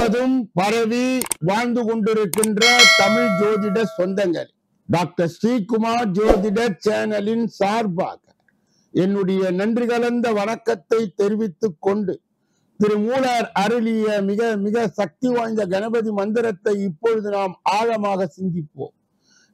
முழுவதும் பரவி வாழ்ந்து கொண்டிருக்கின்ற தமிழ் ஜோதிட சொந்தங்கள், டாக்டர் ஸ்ரீகுமார் ஜோதிட சேனலின் சார்பாக என்னுடைய நன்றி கலந்த வணக்கத்தை தெரிவித்துக் கொண்டு திருமூலர் அருளிய மிக மிக சக்தி வாய்ந்த கணபதி மந்திரத்தை இப்பொழுது நாம் ஆழமாக சிந்திப்போம்.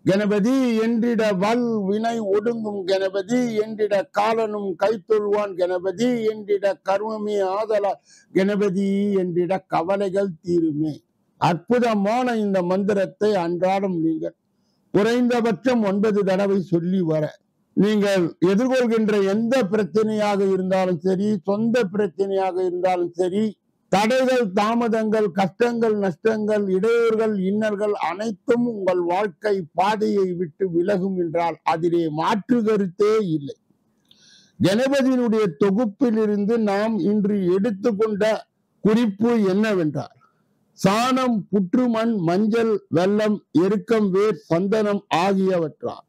கணபதி என்றிட வல் வினை ஒடுங்கும், கணபதி என்றிட காலனும் கைத்தொழுவான், கணபதி என்றிட கர்மமே ஆதலால், கணபதி என்றிட கவலைகள் தீருமே. அற்புதமான இந்த மந்திரத்தை அன்றாடம் நீங்கள் குறைந்தபட்சம் 9 தடவை சொல்லி வர, நீங்கள் எதிர்கொள்கின்ற எந்த பிரச்சனையாக இருந்தாலும் சரி, சொந்த பிரச்சனையாக இருந்தாலும் சரி, தடைகள், தாமதங்கள், கஷ்டங்கள், நஷ்டங்கள், இடையூறுகள், இன்னல்கள் அனைத்தும் உங்கள் வாழ்க்கை பாதையை விட்டு விலகும் என்றால் அதிலே மாற்று கருத்தே இல்லை. கணபதியினுடைய தொகுப்பில் இருந்து நாம் இன்று எடுத்துக்கொண்ட குறிப்பு என்னவென்றால், சாணம், புற்றுமண், மஞ்சள், வெல்லம், எருக்கம் வேர், சந்தனம் ஆகியவற்றால்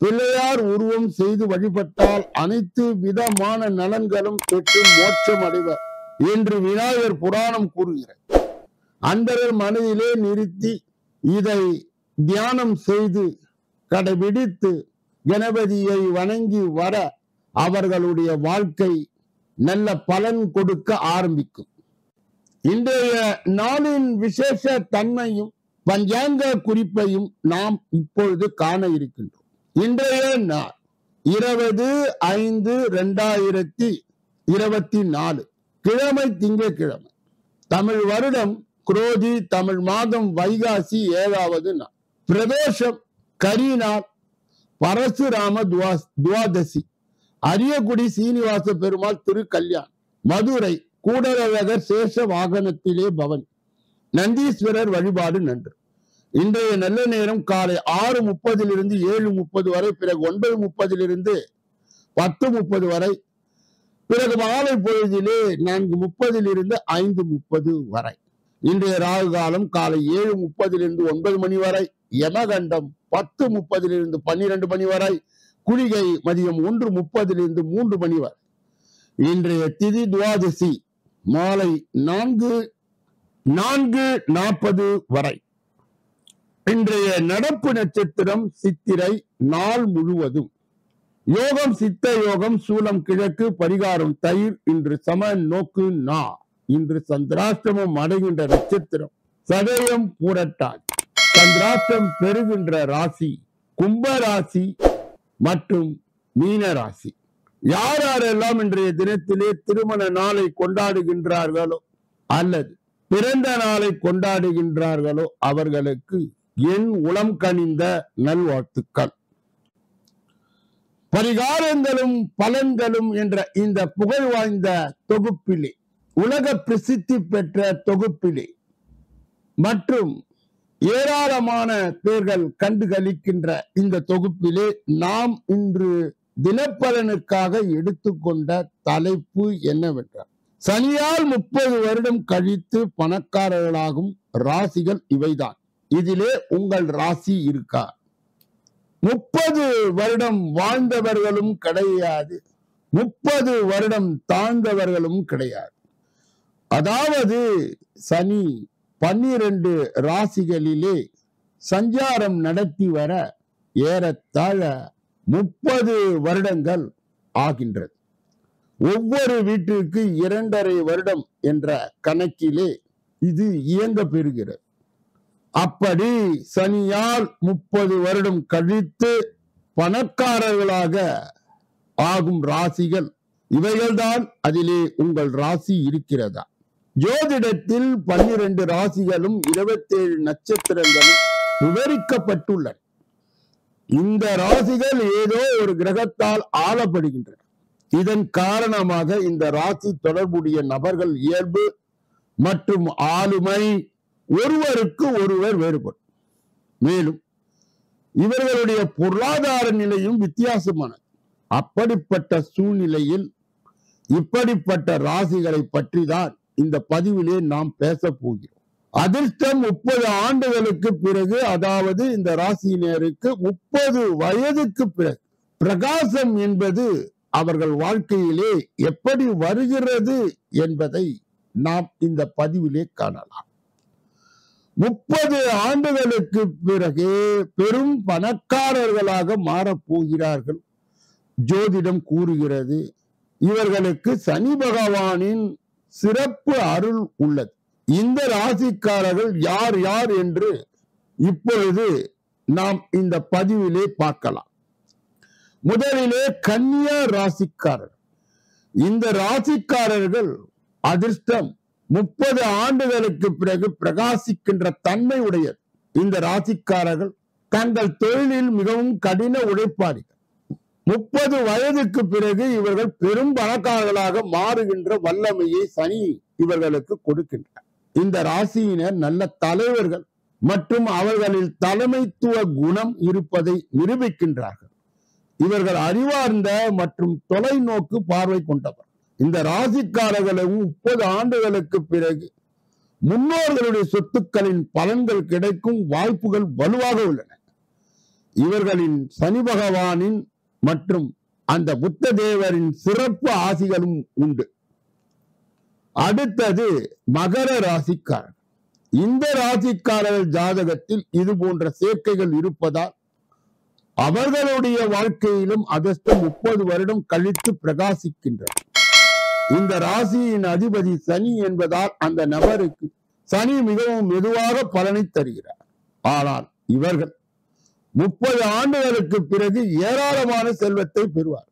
பிள்ளையார் உருவம் செய்து வழிபட்டால் அனைத்து விதமான நலன்களும் பெற்று மோட்சம் அடைவர் என்று விநாயகர் புராணம் கூறுகிறது. அன்பர்கள் மனதிலே நிறுத்தி இதை தியானம் செய்து கடைபிடித்து கணபதியை வணங்கி வர அவர்களுடைய வாழ்க்கை நல்ல பலன் கொடுக்க ஆரம்பிக்கும். இன்றைய நாளின் விசேஷ தன்மையும் பஞ்சாங்க குறிப்பையும் நாம் இப்பொழுது காண இருக்கின்றோம். இன்றைய நாள் 20/5/2024, கிழமை திங்கட்கிழமை, தமிழ் வருடம் குரோதி, தமிழ் மாதம் வைகாசி 7வது நாள், பிரதோஷம் கரிநாள், பரசுராம துவாதசி, அரியக்குடி சீனிவாச பெருமாள் திருக்கல்யாண், மதுரை கூடரழகர் சேஷ வாகனத்திலே பவன், நந்தீஸ்வரர் வழிபாடு நன்று. இன்றைய நல்ல நேரம் காலை 6:30 7:30 வரை, பிறகு 9:30 10:30 வரை, பிறகு மாலை பொழுதிலே 4:30 5:30 வரை. இன்றைய ராகு காலம் காலை 7:30 9 மணி வரை, யமகண்டம் 10:30 12 மணி வரை, குளிகை மதியம் 1:30 3 மணி வரை. இன்றைய திதி துவாதசி மாலை 4:40 வரை. இன்றைய நடப்பு நட்சத்திரம் சித்திரை, நாள் முழுவதும் யோகம் சித்த யோகம், சூலம் கிழக்கு, பரிகாரம் தயிர், இன்று சம நோக்கு நா. இன்று சந்திராஷ்டமம் அடைகின்ற நட்சத்திரம் சதயம் பூரட்டாதி. சந்திராஷ்டம் பெறுகின்ற ராசி கும்ப ராசி மற்றும் மீன ராசி. யார் யாரெல்லாம் இன்றைய தினத்திலே திருமண நாளை கொண்டாடுகின்றார்களோ அல்லது பிறந்த நாளை கொண்டாடுகின்றார்களோ அவர்களுக்கு என் உளம் கனிந்த நல்வாழ்த்துக்கள். பரிகாரங்களும் பலன்களும் என்ற இந்த புகழ் வாய்ந்த தொகுப்பிலே, உலக பிரசித்தி பெற்ற தொகுப்பிலே மற்றும் ஏராளமான பேர்கள் கண்டுகளிக்கின்ற இந்த தொகுப்பிலே நாம் இன்று தினப்பலனுக்காக எடுத்துக்கொண்ட தலைப்பு என்னவென்றால், சனியால் 30 வருடம் கழித்து பணக்காரர்களாகும் ராசிகள் இவைதான். இதிலே உங்கள் ராசி இருக்கா? 30 வருடம் வாழ்ந்தவர்களும் கிடையாது, 30 வருடம் தாழ்ந்தவர்களும் கிடையாது. அதாவது சனி 12 ராசிகளிலே சஞ்சாரம் நடத்தி வர ஏறத்தாழ 30 வருடங்கள் ஆகின்றது. ஒவ்வொரு வீட்டிற்கு 2.5 வருடம் என்ற கணக்கிலே இது இயங்க பெறுகிறது. அப்படி சனியால் 30 வருடம் கழித்து பணக்காரர்களாக ஆகும் ராசிகள் இவைகள்தான். அதிலே உங்கள் ராசி இருக்கிறதா? ஜோதிடத்தில் 12 ராசிகளும் 27 நட்சத்திரங்களும் விவரிக்கப்பட்டுள்ளன. இந்த ராசிகள் ஏதோ ஒரு கிரகத்தால் ஆளப்படுகின்றன. இதன் காரணமாக இந்த ராசி தொடர்புடைய நபர்கள் இயல்பு மற்றும் ஆளுமை ஒருவருக்கு ஒருவர் வேறுபடும். மேலும் இவர்களுடைய பொருளாதார நிலையும் வித்தியாசமானது. அப்படிப்பட்ட சூழ்நிலையில் இப்படிப்பட்ட ராசிகளை பற்றி தான் இந்த பதிவிலே நாம் பேச போகிறோம். அதிர்ஷ்டம் 30 ஆண்டுகளுக்கு பிறகு, அதாவது இந்த ராசியினருக்கு 30 வயதுக்கு பிறகு பிரகாசம் என்பது அவர்கள் வாழ்க்கையிலே எப்படி வருகிறது என்பதை நாம் இந்த பதிவிலே காணலாம். 30 ஆண்டுகளுக்கு பிறகு பெரும் பணக்காரர்களாக மாறப்போகிறார்கள். ஜோதிடம் கூறுகிறது. இவர்களுக்கு சனி பகவானின் சிறப்பு அருள் உள்ளது. இந்த ராசிக்காரர்கள் யார் யார் என்று இப்பொழுது நாம் இந்த பதிவிலே பார்க்கலாம். முதலிலே கன்னியா ராசிக்காரர். இந்த ராசிக்காரர்கள் அதிர்ஷ்டம் 30 ஆண்டுகளுக்கு பிறகு பிரகாசிக்கின்ற தன்மை உடையது. இந்த ராசிக்காரர்கள் தங்கள் தொழிலில் மிகவும் கடின உழைப்பாளிகள். 30 வயதுக்கு பிறகு இவர்கள் பெரும் பணக்காரர்களாக மாறுகின்ற வல்லமையை சனி இவர்களுக்கு கொடுக்கின்றார். இந்த ராசியினர் நல்ல தலைவர்கள் மற்றும் அவர்களில் தலைமைத்துவ குணம் இருப்பதை நிரூபிக்கின்றார்கள். இவர்கள் அறிவார்ந்த மற்றும் தொலைநோக்கு பார்வை கொண்டவர். இந்த ராசிக்காரர்களும் 30 ஆண்டுகளுக்கு பிறகு முன்னோர்களுடைய சொத்துக்களின் பலன்கள் கிடைக்கும் வாய்ப்புகள் வலுவாக உள்ளன. இவர்களின் சனி பகவானின் மற்றும் அந்த புத்த தேவரின் சிறப்பு ஆசிகளும் உண்டு. அடுத்தது மகர ராசிக்காரர். இந்த ராசிக்காரர்கள் ஜாதகத்தில் இது போன்ற சேர்க்கைகள் இருப்பதால் அவர்களுடைய வாழ்க்கையிலும் அதிர்ஷ்டம் 30 வருடம் கழித்து பிரகாசிக்கின்றது. இந்த ராசியின் அதிபதி சனி என்பதால் அந்த நபருக்கு சனி மிகவும் மெதுவாக பலனை தருகிறார். ஆனால் இவர்கள் 30 ஆண்டுகளுக்கு பிறகு ஏராளமான செல்வத்தை பெறுவார்.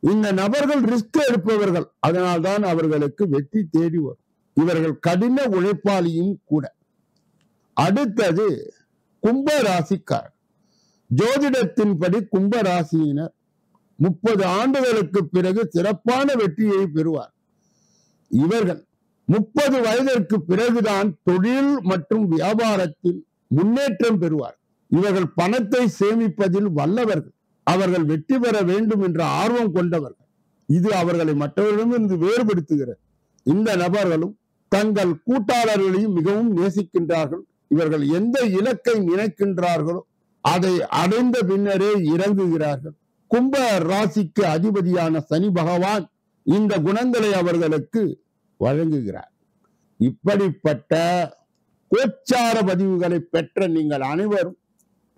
இந்த நபர்கள் ரிஸ்க் எடுப்பவர்கள். அதனால்தான் அவர்களுக்கு வெற்றி தேடி வரும். இவர்கள் கடின உழைப்பாளியும் கூட. அடுத்தது கும்ப ராசிக்காரர். ஜோதிடத்தின்படி கும்ப ராசியினர் 30 ஆண்டுகளுக்கு பிறகு சிறப்பான வெற்றியை பெறுவார். இவர்கள் 30 வயதிற்கு பிறகுதான் தொழில் மற்றும் வியாபாரத்தில் முன்னேற்றம் பெறுவார். இவர்கள் பணத்தை சேமிப்பதில் வல்லவர்கள். அவர்கள் வெற்றி பெற வேண்டும் என்ற ஆர்வம் கொண்டவர்கள். இது அவர்களை மற்றவர்களிடமிருந்து வேறுபடுத்துகிறது. இந்த நபர்களும் தங்கள் கூட்டாளர்களையும் மிகவும் நேசிக்கின்றார்கள். இவர்கள் எந்த இலக்கை நினைக்கின்றார்களோ அதை அடைந்த பின்னரே இறங்குகிறார்கள். கும்ப ராசிக்கு அதிபதியான சனி பகவான் இந்த குணங்களை அவர்களுக்கு வழங்குகிறார். இப்படிப்பட்ட கோச்சார பதிவுகளை பெற்ற நீங்கள் அனைவரும்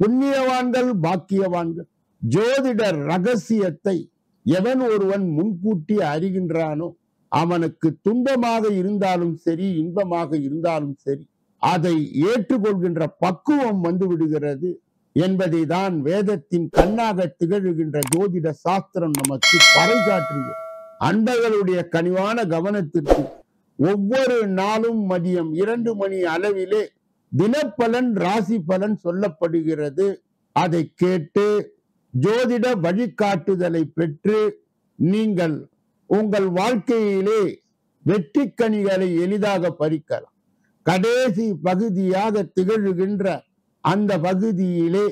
புண்ணியவான்கள், பாக்கியவான்கள். ஜோதிட ரகசியத்தை எவன் ஒருவன் முன்கூட்டி அறிகின்றானோ அவனுக்கு துன்பமாக இருந்தாலும் சரி, இன்பமாக இருந்தாலும் சரி, அதை ஏற்றுக்கொள்கின்ற பக்குவம் வந்து விடுகிறது என்பதை தான் வேதத்தின் கண்ணாக திகழ்கின்ற ஜோதிட சாஸ்திரம் நமக்கு பறைசாற்றுகிறது. அன்பர்களுடைய கனிவான கவனத்திற்கு ஒவ்வொரு நாளும் மதியம் 2 மணி அளவிலே தினப்பலன், ராசி பலன் சொல்லப்படுகிறது. அதை கேட்டு ஜோதிட வழிகாட்டுதலை பெற்று நீங்கள் உங்கள் வாழ்க்கையிலே வெற்றி கனிகளை எளிதாக பறிக்கலாம். கடைசி பகுதியாக திகழ்கின்ற அந்த பகுதியிலே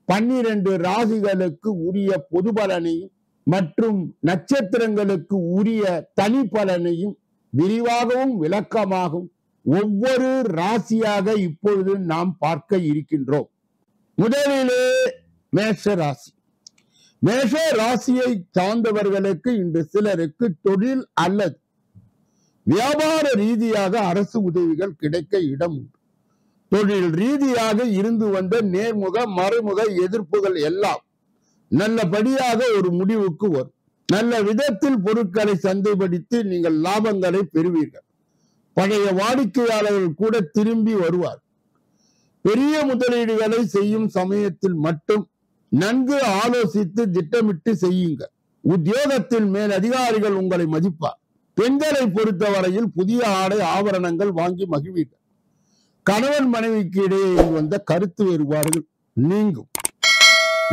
12 ராசிகளுக்கு உரிய பொது பலனையும் மற்றும் நட்சத்திரங்களுக்கு உரிய தனி பலனையும் விரிவாகவும் விளக்கமாகவும் ஒவ்வொரு ராசியாக இப்பொழுது நாம் பார்க்க இருக்கின்றோம். முதலிலே மேஷ ராசி. மேஷ ராசியை சார்ந்தவர்களுக்கு இன்று சிலருக்கு தொழில் அல்லது வியாபார ரீதியாக அரசு உதவிகள் கிடைக்க இடம் உண்டு. தொழில் ரீதியாக இருந்து வந்த நேர்முக மறைமுக எதிர்ப்புகள் எல்லாம் நல்லபடியாக ஒரு முடிவுக்கு வரும். நல்ல விதத்தில் பொருட்களை சந்தைப்படுத்தி நீங்கள் லாபங்களை பெறுவீர்கள். பழைய வாடிக்கையாளர்கள் கூட திரும்பி வருவார். பெரிய முதலீடுகளை செய்யும் சமயத்தில் மட்டும் நன்கு ஆலோசித்து திட்டமிட்டு செய்யுங்கள். உத்தியோகத்தில் மேல் அதிகாரிகள் உங்களை மதிப்பார். பெண்களை பொறுத்தவரையில் புதிய ஆடை ஆபரணங்கள் வாங்கி மகிழ்வீர்கள். கணவன் மனைவிக்கு இடையே வந்த கருத்து வேறுபாடுகள் நீங்கும்.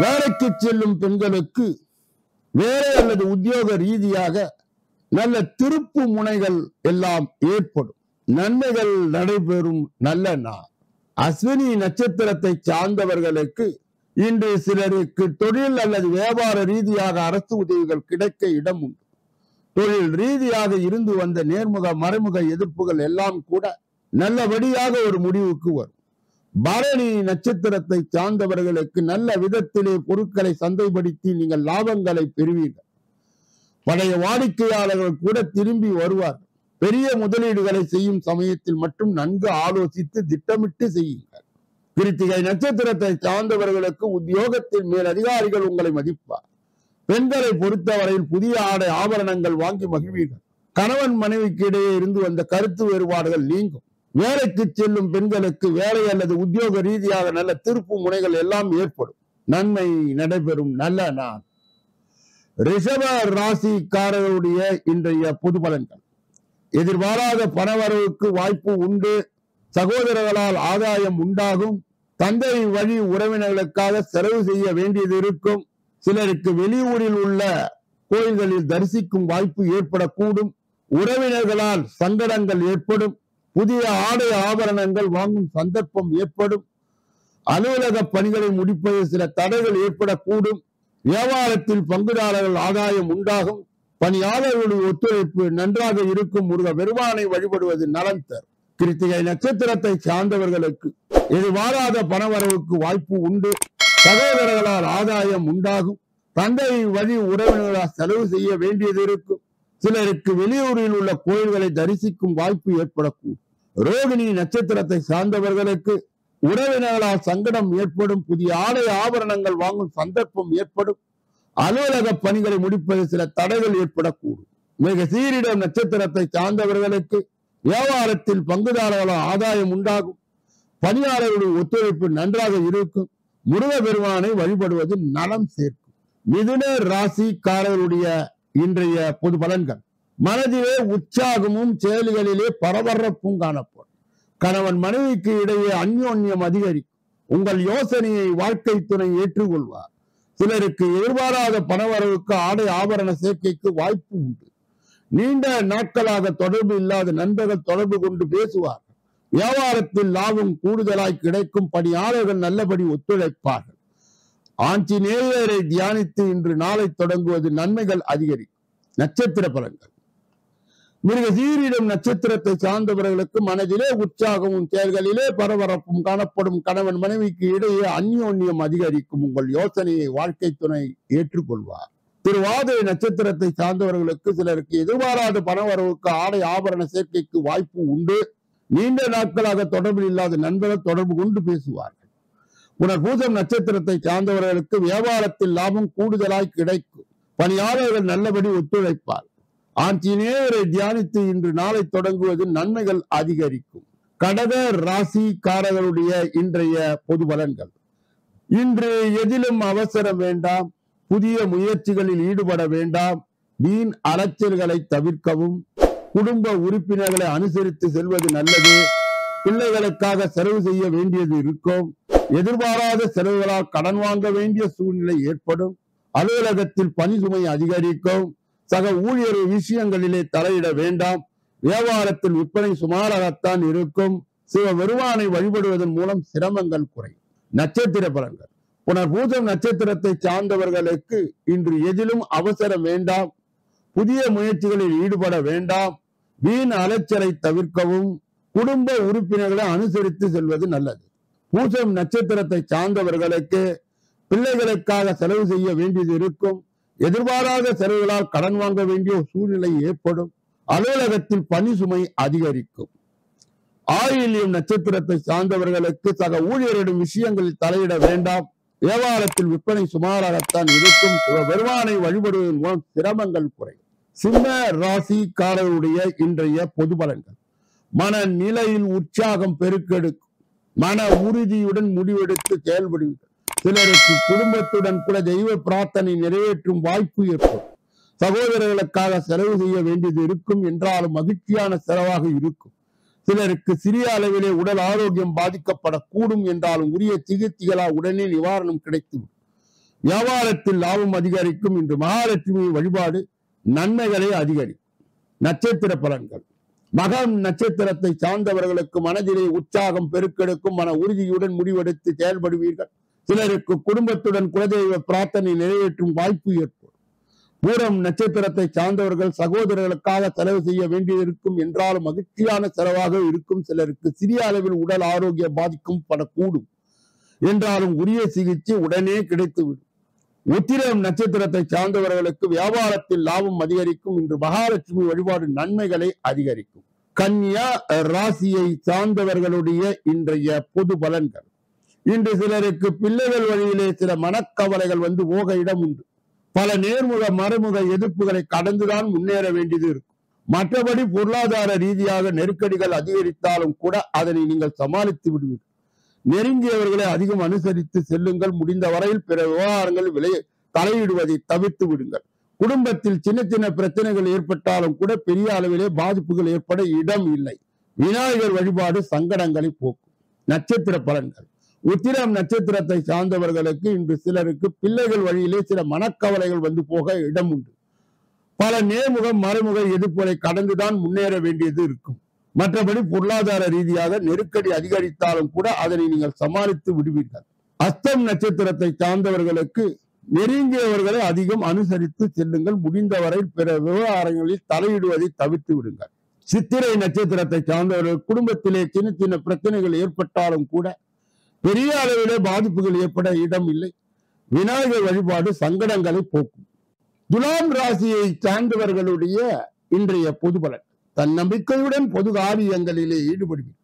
வேலைக்கு செல்லும் பெண்களுக்கு வேலை அல்லது உத்தியோக ரீதியாக நல்ல திருப்பு முனைகள் எல்லாம் ஏற்படும். நன்மைகள் நடைபெறும் நல்ல நாள். அஸ்வினி நட்சத்திரத்தை சார்ந்தவர்களுக்கு இன்று சிலருக்கு தொழில் அல்லது வியாபார ரீதியாக அரசு உதவிகள் கிடைக்க இடம் உண்டு. தொழில் ரீதியாக இருந்து வந்த நேர்முக மறைமுக எதிர்ப்புகள் எல்லாம் கூட நல்லபடியாக ஒரு முடிவுக்கு வரும். பரணி நட்சத்திரத்தை சார்ந்தவர்களுக்கு நல்ல விதத்திலே பொருட்களை சந்தைப்படுத்தி நீங்கள் லாபங்களை பெறுவீர்கள். பழைய வாடிக்கையாளர்கள் கூட திரும்பி வருவார்கள். பெரிய முதலீடுகளை செய்யும் சமயத்தில் மட்டும் நன்கு ஆலோசித்து திட்டமிட்டு செய்யுங்கள். கிருத்திகை நட்சத்திரத்தை சார்ந்தவர்களுக்கு உத்தியோகத்தில் மேல் அதிகாரிகள் உங்களை மதிப்பார். பெண்களை பொறுத்தவரையில் புதிய ஆடை ஆபரணங்கள் வாங்கி மகிழ்வீர்கள். கணவன் மனைவிக்கு இடையே இருந்து வந்த கருத்து வேறுபாடுகள் நீங்கும். வேலைக்கு செல்லும் பெண்களுக்கு வேலை அல்லது உத்தியோக ரீதியாக நல்ல திருப்பு முனைகள் எல்லாம் ஏற்படும். நன்மை நடைபெறும் நல்ல நாள். ரிஷப ராசிக்காரருடைய இன்றைய பொது பலன்கள். எதிர்பாராத பணவரவுக்கு வாய்ப்பு உண்டு. சகோதரர்களால் ஆதாயம் உண்டாகும். தந்தை வழி உறவினர்களுக்காக செலவு செய்ய வேண்டியது இருக்கும். சிலருக்கு வெளியூரில் உள்ள கோயில்களில் தரிசிக்கும் வாய்ப்பு ஏற்படக்கூடும். உறவினர்களால் சங்கடங்கள் ஏற்படும். புதிய ஆடை ஆபரணங்கள் வாங்கும் சந்தர்ப்பம் ஏற்படும். அலுவலக பணிகளை முடிப்பதில் சில தடைகள் ஏற்படக்கூடும். வியாபாரத்தில் பங்குதாரர்கள் ஆதாயம் உண்டாகும். பணியாளர்களுடைய ஒத்துழைப்பு நன்றாக இருக்கும். முருக பெருமானை வழிபடுவது நலம் தரும். கிருத்திகை நட்சத்திரத்தை சார்ந்தவர்களுக்கு எதிர்பாராத பணவரவுக்கு வாய்ப்பு உண்டு. சகோதரர்களால் ஆதாயம் உண்டாகும். தந்தை வழி உறவினர்களால் செலவு செய்ய வேண்டியது இருக்கும். சிலருக்கு வெளியூரில் உள்ள கோயில்களை தரிசிக்கும் வாய்ப்பு ஏற்படக்கூடும். ரோகிணி நட்சத்திரத்தை சார்ந்தவர்களுக்கு உறவினர்களால் சங்கடம் ஏற்படும். புதிய ஆடை ஆபரணங்கள் வாங்கும் சந்தர்ப்பம் ஏற்படும். அலுவலக பணிகளை முடிப்பதில் சில தடைகள் ஏற்படக்கூடும். மிக சீரிடம் நட்சத்திரத்தை சார்ந்தவர்களுக்கு வியாபாரத்தில் பங்குதாரர்களால் ஆதாயம் உண்டாகும். பணியாளர்களுடைய ஒத்துழைப்பு நன்றாக இருக்கும். முருக பெருமானை வழிபடுவது நலம் சேர்க்கும். மிதுன ராசிக்காரருடைய இன்றைய பொது பலன்கள். மனதிலே உற்சாகமும் செயல்களிலே பரபரப்பும் காணப்படும். கணவன் மனைவிக்கு இடையே அந்யோன்யம் அதிகரிக்கும். உங்கள் யோசனையை வாழ்க்கை துணை ஏற்றுக்கொள்வார். சிலருக்கு எதிர்பாராத பணவரவுக்கு ஆடை ஆபரண சேர்க்கைக்கு வாய்ப்பு உண்டு. நீண்ட நாட்களாக தொடர்பு இல்லாத நண்பர்கள் தொடர்பு கொண்டு பேசுவார்கள். வியாபாரத்தில் லாபம் கூடுதலாய் கிடைக்கும். பணியாளர்கள் நல்லபடி ஒத்துழைப்பார்கள். ஆஞ்சநேயரை தியானித்து இன்று நாளை தொடங்குவது நன்மைகள் அதிகரிக்கும். நட்சத்திர பலன்கள். மிருகசீரிடம் நட்சத்திரத்தை சார்ந்தவர்களுக்கு மனதிலே உற்சாகமும் செயல்களிலே பரபரப்பும் காணப்படும். கணவன் மனைவிக்கு இடையே அந்யோன்யம் அதிகரிக்கும். உங்கள் யோசனையை வாழ்க்கை துணை ஏற்றுக்கொள்வார். திருவாதிரை நட்சத்திரத்தை சார்ந்தவர்களுக்கு சிலருக்கு எதிர்பாராத பணவரவுக்கு ஆடை ஆபரண சேர்க்கைக்கு வாய்ப்பு உண்டு. நீண்ட நாட்களாக தொடர்பில் இல்லாத நண்பர்கள் தொடர்பு கொண்டு பேசுவார்கள். புனர்பூசம் நட்சத்திரத்தை சார்ந்தவர்களுக்கு வியாபாரத்தில் லாபம் கூடுதலாய் கிடைக்கும். பணியாளர்கள் நல்லபடி ஒத்துழைப்பார். ஆஞ்சநேயரை தியானித்து இன்று நாளை தொடங்குவது நன்மைகள் அதிகரிக்கும். கடக ராசிக்காரர்களுடைய இன்றைய பொது பலன்கள். இன்று எதிலும் அவசரம் வேண்டாம். புதிய முயற்சிகளில் ஈடுபட வேண்டாம். வீண் அலைச்சல்களை தவிர்க்கவும். குடும்ப உறுப்பினர்களை அனுசரித்து செல்வது நல்லது. பிள்ளைகளுக்காக செலவு செய்ய வேண்டியது இருக்கும். எதிர்பாராத செலவுகளால் கடன் வாங்க வேண்டிய சூழ்நிலை ஏற்படும். அலுவலகத்தில் பணி சுமை அதிகரிக்கும். சக ஊழியர் விஷயங்களிலே தலையிட வேண்டாம். வியாபாரத்தில் விற்பனை சுமாராகத்தான் இருக்கும். சிவ பெருமானை வழிபடுவதன் மூலம் சிரமங்கள் குறையும். நட்சத்திர பலன்கள். புனர்பூசம் நட்சத்திரத்தை சார்ந்தவர்களுக்கு இன்று எதிலும் அவசரம் வேண்டாம். புதிய முயற்சிகளில் ஈடுபட வேண்டாம். வீண் அலைச்சலை தவிர்க்கவும். குடும்ப உறுப்பினர்களை அனுசரித்து செல்வது நல்லது. பூசம் நட்சத்திரத்தை சார்ந்தவர்களுக்கு பிள்ளைகளுக்காக செலவு செய்ய வேண்டியது இருக்கும். எதிர்பாராத செலவுகளால் கடன் வாங்க வேண்டிய சூழ்நிலை ஏற்படும். அலுவலகத்தில் பணி சுமை அதிகரிக்கும். ஆயில்யம் நட்சத்திரத்தை சார்ந்தவர்களுக்கு சக ஊழியரிடம் விஷயங்களில் தலையிட வேண்டாம். வியாபாரத்தில் விற்பனை சுமாராகத்தான் இருக்கும். பெருமானை வழிபடுவதன் மூலம் சிரமங்கள் குறையும். சிம்ம ராசிக்காரருடைய இன்றைய பொது பலன்கள். மனநிலையில் உற்சாகம் பெருக்கெடுக்கும். மன உறுதியுடன் முடிவெடுத்து செயல்படுவீர்கள். சிலருக்கு குடும்பத்துடன் கூட தெய்வ பிரார்த்தனை நிறைவேற்றும் வாய்ப்பு ஏற்படும். சகோதரர்களுக்காக செலவு செய்ய வேண்டியது இருக்கும். என்றாலும் மகிழ்ச்சியான செலவாக இருக்கும். சிலருக்கு சிறிய அளவிலே உடல் ஆரோக்கியம் பாதிக்கப்படக்கூடும். என்றாலும் உரிய சிகிச்சைகளால் உடனே நிவாரணம் கிடைக்கும். வியாபாரத்தில் லாபம் அதிகரிக்கும். இன்று மகாலட்சுமி வழிபாடு நன்மைகளை அதிகரிக்கும். நட்சத்திர பலன்கள். மகம் நட்சத்திரத்தை சார்ந்தவர்களுக்கு மனதிலே உற்சாகம் பெருக்கெடுக்கும். மன உறுதியுடன் முடிவெடுத்து செயல்படுவீர்கள். சிலருக்கு குடும்பத்துடன் குலதெய்வ பிரார்த்தனை நிறைவேற்றும் வாய்ப்பு ஏற்படும். பூரம் நட்சத்திரத்தை சார்ந்தவர்கள் சகோதரர்களுக்காக செலவு செய்ய வேண்டியிருக்கும். என்றாலும் மகிழ்ச்சியான செலவாக இருக்கும். சிலருக்கு சிறிய அளவில் உடல் ஆரோக்கியம் பாதிக்கும் படக்கூடும். என்றாலும் உரிய சிகிச்சை உடனே கிடைத்துவிடும். உத்திரம் நட்சத்திரத்தை சார்ந்தவர்களுக்கு வியாபாரத்தில் லாபம் அதிகரிக்கும். இன்று மகாலட்சுமி வழிபாடு நன்மைகளை அதிகரிக்கும். கன்னியா ராசியை சார்ந்தவர்களுடைய இன்றைய பொது பலன்கள். இன்று சிலருக்கு பிள்ளைகள் வழியிலே சில மனக்கவலைகள் வந்து போக இடம் உண்டு. பல நேர்முக மறைமுக எதிர்ப்புகளை கடந்துதான் முன்னேற வேண்டியது இருக்கும். மற்றபடி பொருளாதார ரீதியாக நெருக்கடிகள் அதிகரித்தாலும் கூட அதனை நீங்கள் சமாளித்து விடுவீர்கள். நெருங்கியவர்களை அதிகம் அனுசரித்து செல்லுங்கள். முடிந்த வரையில் பிற விவகாரங்கள் தலையிடுவதை தவிர்த்து விடுங்கள். குடும்பத்தில் சின்ன சின்ன பிரச்சனைகள் ஏற்பட்டாலும் கூட பெரிய அளவிலே பாதிப்புகள் ஏற்பட இடம் இல்லை. விநாயகர் வழிபாடு சங்கடங்களை போக்கும். நட்சத்திர பலன்கள். உத்திரம் நட்சத்திரத்தை சார்ந்தவர்களுக்கு இன்று சிலருக்கு பிள்ளைகள் வழியிலே சில மனக்கவலைகள் வந்து போக இடம் உண்டு. பல நேர்முக மறைமுக எதிர்ப்புகளை கடந்துதான் முன்னேற வேண்டியது இருக்கும். மற்றபடி பொருளாதார ரீதியாக நெருக்கடி அதிகரித்தாலும் கூட அதனை நீங்கள் சமாளித்து விடுவீர்கள். அஸ்தம் நட்சத்திரத்தை சார்ந்தவர்களுக்கு நெருங்கியவர்களை அதிகம் அனுசரித்து செல்லுங்கள். முடிந்தவரை பிற விவகாரங்களில் தலையிடுவதை தவிர்த்து விடுங்கள். சித்திரை நட்சத்திரத்தை சார்ந்தவர்கள் குடும்பத்திலே சின்ன சின்ன பிரச்சனைகள் ஏற்பட்டாலும் கூட பெரிய அளவிலே பாதிப்புகள் ஏற்பட இடம் இல்லை. விநாயகர் வழிபாடு சங்கடங்களை போக்கும். துலாம் ராசியை சார்ந்தவர்களுடைய இன்றைய பொது பலன். தன் நம்பிக்கையுடன் பொது காரியங்களிலே ஈடுபடுவீர்கள்.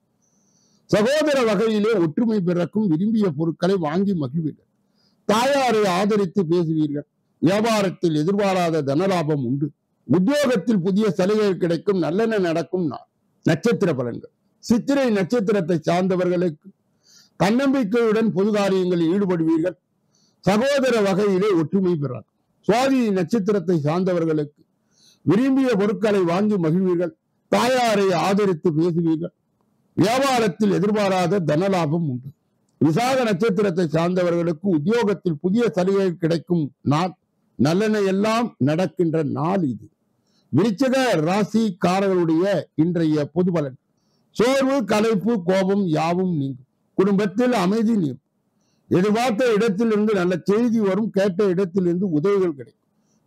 சகோதர வகையிலே ஒற்றுமை பிறக்கும். விரும்பிய பொருட்களை வாங்கி மகிழ்வீர்கள். தாயாரை ஆதரித்து பேசுவீர்கள். வியாபாரத்தில் எதிர்பாராத தனலாபம் உண்டு. உத்தியோகத்தில் புதிய சலுகைகள் கிடைக்கும். நல்லெண்ண நடக்கும். நட்சத்திர பலன்கள். சித்திரை நட்சத்திரத்தை சார்ந்தவர்களுக்கு தன்னம்பிக்கையுடன் பொது காரியங்களில் ஈடுபடுவீர்கள். சகோதர வகையிலே ஒற்றுமை பெறார். சுவாதி நட்சத்திரத்தை சார்ந்தவர்களுக்கு விரும்பிய பொருட்களை வாங்கி மகிழ்வீர்கள். தாயாரை ஆதரித்து பேசுவீர்கள். வியாபாரத்தில் எதிர்பாராத தனலாபம் உண்டு. விசாக நட்சத்திரத்தை சார்ந்தவர்களுக்கு உத்தியோகத்தில் புதிய சலுகை கிடைக்கும் நாள். நல்லெண்ண எல்லாம் நடக்கின்ற நாள் இது. விருச்சிக ராசிக்காரர்களுடைய இன்றைய பொது பலன். சோர்வு, களைப்பு, கோபம் யாவும் நீங்கும். குடும்பத்தில் அமைதி நீங்கும். எதிர்பார்த்த இடத்திலிருந்து நல்ல செய்தி வரும். கேட்ட இடத்திலிருந்து உதவிகள் கிடைக்கும்.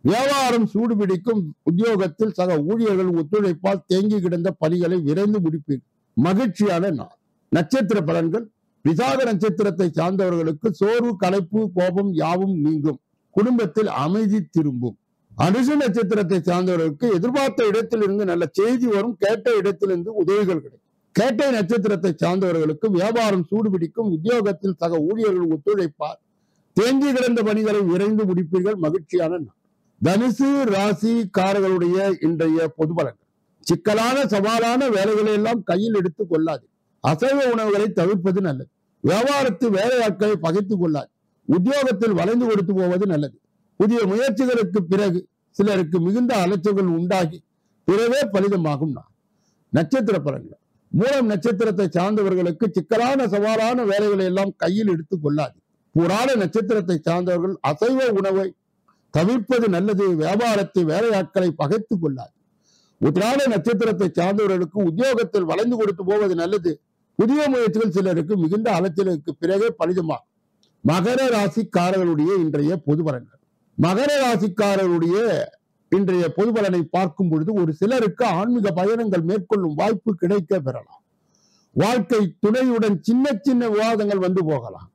வியாபாரம் சூடுபிடிக்கும். உத்தியோகத்தில் சக ஊழியர்கள் ஒத்துழைப்பால் தேங்கி கிடந்த பணிகளை விரைந்து முடிப்பீர்கள். மகிழ்ச்சியான நாள். நட்சத்திர பலன்கள். விசாக நட்சத்திரத்தை சார்ந்தவர்களுக்கு சோர்வு, களைப்பு, கோபம் யாவும் நீங்கும். குடும்பத்தில் அமைதி திரும்பும். அனுச நட்சத்திரத்தை சார்ந்தவர்களுக்கு எதிர்பார்த்த இடத்திலிருந்து நல்ல செய்தி வரும். கேட்ட இடத்திலிருந்து உதவிகள் கிடைக்கும். கேட்டை நட்சத்திரத்தை சார்ந்தவர்களுக்கு வியாபாரம் சூடுபிடிக்கும். உத்தியோகத்தில் சக ஊழியர்கள் ஒத்துழைப்பார் தேங்கி கிடந்த பணிகளை விரைந்து முடிப்பீர்கள். மகிழ்ச்சியான நாள். தனுசு ராசிக்காரர்களுடைய இன்றைய பொது பலன்கள். சிக்கலான சவாலான வேலைகளை எல்லாம் கையில் எடுத்துக் கொள்ளாது. அசைவ உணவுகளை தவிர்ப்பது நல்லது. வியாபாரத்தில் வேலையாட்களை பகைத்துக் கொள்ளாது. உத்தியோகத்தில் வளைந்து கொடுத்து போவது நல்லது. புதிய முயற்சிகளுக்கு பிறகு சிலருக்கு மிகுந்த அலைச்சல்கள் உண்டாகி பிறவே பலிதமாகும் நாள். நட்சத்திர பலன்கள். மூலம் நட்சத்திரத்தை சார்ந்தவர்களுக்கு சிக்கலான சவாலான வேலைகளை எல்லாம் கையில் எடுத்துக் கொள்ளாது. புராண நட்சத்திரத்தை சார்ந்தவர்கள் அசைவ உணவை தவிர்ப்பது நல்லது. வியாபாரத்தை வேலையாட்களை பகைத்துக் கொள்ளாது. உத்திராட நட்சத்திரத்தை சார்ந்தவர்களுக்கு உத்தியோகத்தில் வளைந்து கொடுத்து போவது நல்லது. புதிய முயற்சிகள் சிலருக்கு மிகுந்த அலைச்சலுக்கு பிறகே பலிதமாகும். மகர ராசிக்காரர்களுடைய இன்றைய பொது பலன்கள். மகர ராசிக்காரருடைய இன்றைய பொது பலனை பார்க்கும் பொழுது ஒரு சிலருக்கு ஆன்மீக பயணங்கள் மேற்கொள்ளும் வாய்ப்பு கிடைக்க பெறலாம். வாழ்க்கை துணையுடன் சின்ன சின்ன விவாதங்கள் வந்து போகலாம்.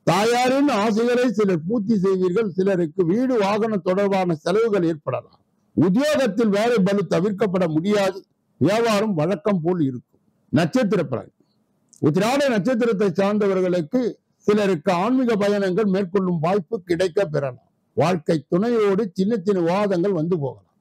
தாயாரின் ஆசைகளை சிலர் பூர்த்தி செய்வீர்கள். சிலருக்கு வீடு வாகனம் தொடர்பான செலவுகள் ஏற்படலாம். உத்தியோகத்தில் வேலை பலு தவிர்க்கப்பட முடியாது. வியாபாரம் வழக்கம் போல் இருக்கும். நட்சத்திர பலன். உத்திராட நட்சத்திரத்தை சார்ந்தவர்களுக்கு சிலருக்கு ஆன்மீக பயணங்கள் மேற்கொள்ளும் வாய்ப்பு கிடைக்க பெறலாம். வாழ்க்கை துணையோடு சின்ன சின்ன விவாதங்கள் வந்து போகலாம்.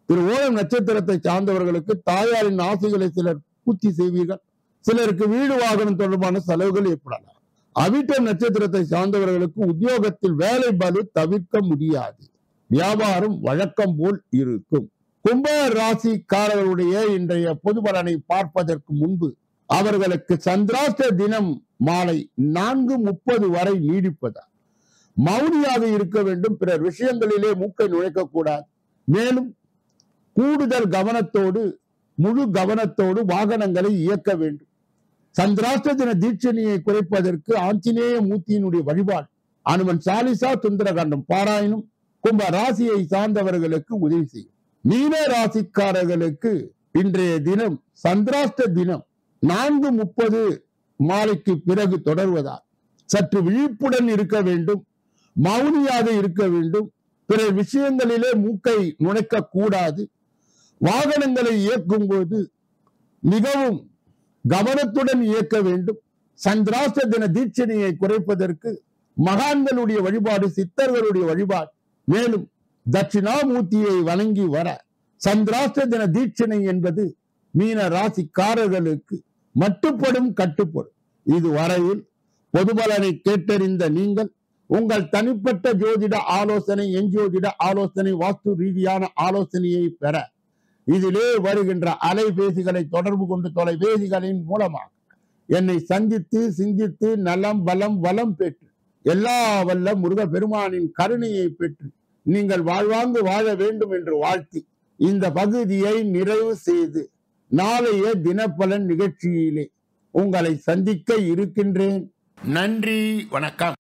திருவோணம் நட்சத்திரத்தை சார்ந்தவர்களுக்கு தாயாரின் ஆசைகளை சிலர் பூர்த்தி செய்வீர்கள். சிலருக்கு வீடு வாகனம் தொடர்பான செலவுகள் ஏற்படலாம். அவிட்டம் நட்சத்திரத்தை சார்ந்தவர்களுக்கு உத்தியோகத்தில் வேலை பலு தவிர்க்க முடியாது. வியாபாரம் வழக்கம் போல் இருக்கும். கும்ப ராசிக்காரர்களுடைய இன்றைய பொது பலனை பார்ப்பதற்கு முன்பு அவர்களுக்கு சந்திராஷ்ட தினம் மாலை 4:30 வரை நீடிப்பதால் மௌனியாக இருக்க வேண்டும். பிறர் விஷயங்களிலே மூக்கை நுழைக்க கூடாது. மேலும் கூடுதல் கவனத்தோடு முழு கவனத்தோடு வாகனங்களை இயக்க வேண்டும். சந்திராஷ்ட தின தீட்சணியை குறைப்பதற்கு ஆஞ்சநேய மூர்த்தியினுடைய வழிபாடு, அனுமன் சாலிசா சுந்தரகாண்டம் பாராயணம் கும்ப ராசியை சார்ந்தவர்களுக்கு உதவி செய்யும். மீன ராசிக்காரர்களுக்கு இன்றைய தினம் சந்திராஷ்ட தினம் 4:30 மாலைக்கு பிறகு தொடர்வதால் சற்று விழிப்புடன் இருக்க வேண்டும். மௌனியாக இருக்க வேண்டும். பிற விஷயங்களிலே மூக்கை நுழைக்க கூடாது. வாகனங்களை இயக்கும் போது மிகவும் கவனத்துடன் இயக்க வேண்டும். சந்திராஷ்ட தின தீட்சணையை குறைப்பதற்கு மகான்களுடைய வழிபாடு, சித்தர்களுடைய வழிபாடு, மேலும் தட்சிணாமூர்த்தியை வணங்கி வர சந்திராஷ்ட தின தீட்சணை என்பது மீன ராசிக்காரர்களுக்கு மட்டுப்படும், கட்டுப்படும். இதுவரையில் பொதுபலனை கேட்டறிந்த நீங்கள் உங்கள் தனிப்பட்ட ஜோதிட ஆலோசனை, எஞ்சோதிட ஆலோசனை, வாஸ்து ரீதியான ஆலோசனையை பெற இதிலே வருகின்ற அலைபேசிகளை தொடர்பு கொண்டு தொலைபேசிகளின் மூலமாக என்னை சந்தித்து சிந்தித்து நலம் பலம் வளம் பெற்று எல்லா வல்ல முருக பெருமானின் கருணையை பெற்று நீங்கள் வாழ்வாங்கு வாழ வேண்டும் என்று வாழ்த்தி இந்த பகுதியை நிறைவு செய்து நாளைய தினப்பலன் நிகழ்ச்சியிலே உங்களை சந்திக்க இருக்கின்றேன். நன்றி, வணக்கம்.